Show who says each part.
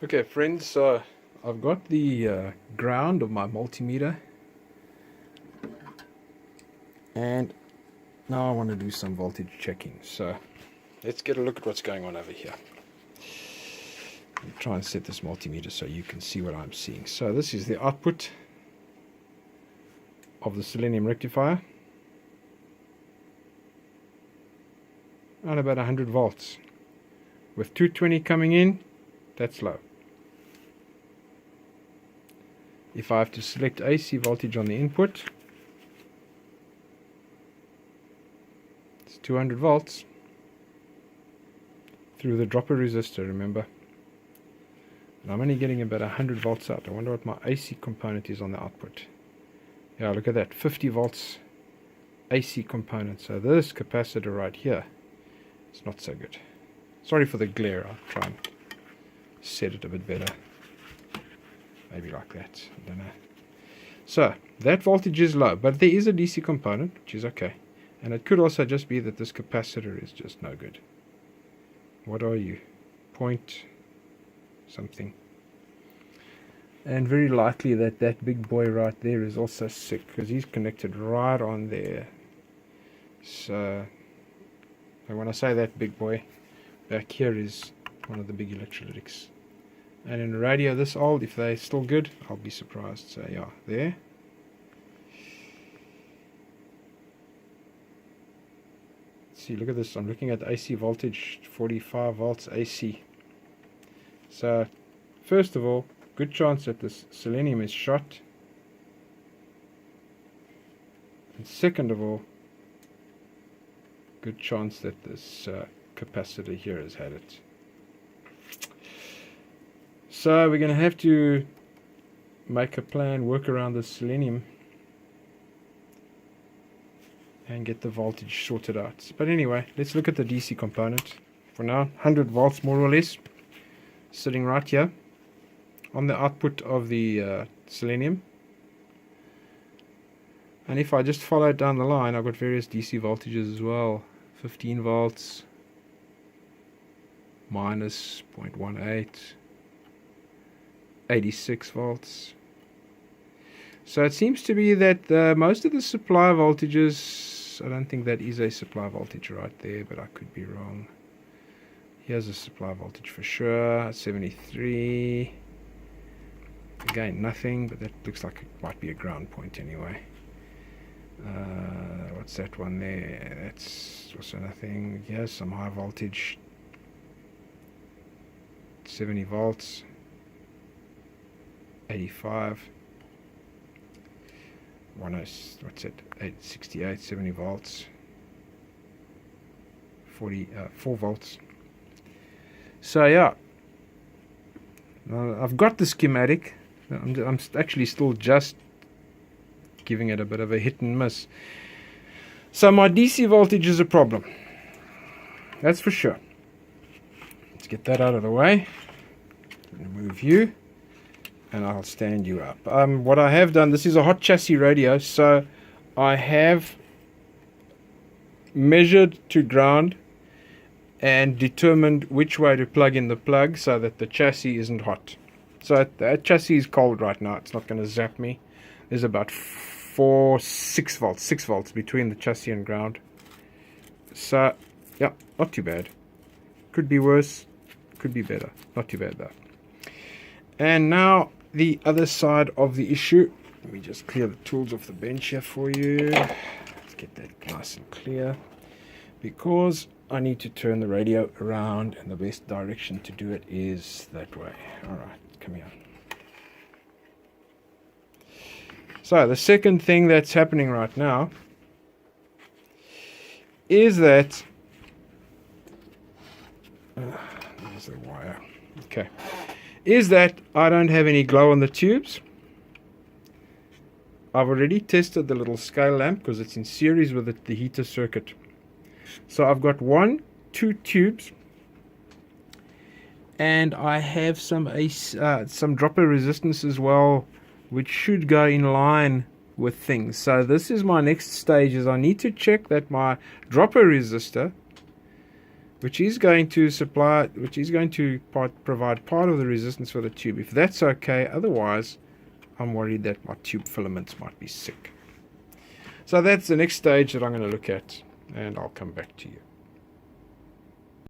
Speaker 1: Okay friends, so I've got the ground of my multimeter, and now I want to do some voltage checking. So let's get a look at what's going on over here. I'll try and set this multimeter so you can see what I'm seeing. So this is the output of the selenium rectifier, on about 100 volts with 220 coming in. That's low. If I have to select AC voltage on the input, it's 200 volts through the dropper resistor, remember. And I'm only getting about 100 volts out. I wonder what my AC component is on the output. Yeah, look at that, 50 volts AC component. So this capacitor right here is not so good. Sorry for the glare. I'll try and set it a bit better. Maybe like that, I don't know. So that voltage is low, but there is a DC component, which is okay. And it could also just be that this capacitor is just no good. What are you? Point something. And very likely that that big boy right there is also sick, because he's connected right on there. So when I say that big boy, back here is one of the big electrolytics. And in a radio this old, if they're still good, I'll be surprised. So yeah, there. Let's see, look at this. I'm looking at AC voltage, 45 volts AC. So first of all, good chance that this selenium is shot. And second of all, good chance that this capacitor here has had it. So we're going to have to make a plan, work around the selenium, and get the voltage sorted out. But anyway, let's look at the DC component. For now, 100 volts more or less, sitting right here on the output of the selenium. And if I just follow down the line, I've got various DC voltages as well. 15 volts, minus 0.18, 86 volts. So it seems to be that most of the supply voltages, I don't think that is a supply voltage right there, but I could be wrong. Here's a supply voltage for sure, 73. Again, nothing, but that looks like it might be a ground point anyway. What's that one there? That's also nothing. Here's some high voltage, 70 volts, 85. What's it? 868, 70 volts, 4 volts. So yeah, I've got the schematic. I'm actually still just giving it a bit of a hit and miss. So my DC voltage is a problem. That's for sure. Let's get that out of the way. Remove you, and I'll stand you up. What I have done, this is a hot chassis radio, so I have measured to ground and determined which way to plug in the plug so that the chassis isn't hot. So that chassis is cold right now. It's not going to zap me. There's about 6 volts between the chassis and ground. So yeah, not too bad. Could be worse, could be better. Not too bad though. And now the other side of the issue. Let me just clear the tools off the bench here for you. Let's get that nice and clear, because I need to turn the radio around, and the best direction to do it is that way. Alright, come here. So the second thing that's happening right now is that there's the wire. Okay. Is that I don't have any glow on the tubes. I've already tested the little scale lamp because it's in series with the heater circuit. So I've got 2 tubes, and I have some dropper resistance as well, which should go in line with things. So this is my next stage, is I need to check that my dropper resistor which is going to provide part of the resistance for the tube. If that's okay, otherwise I'm worried that my tube filaments might be sick. So that's the next stage that I'm going to look at, and I'll come back to you.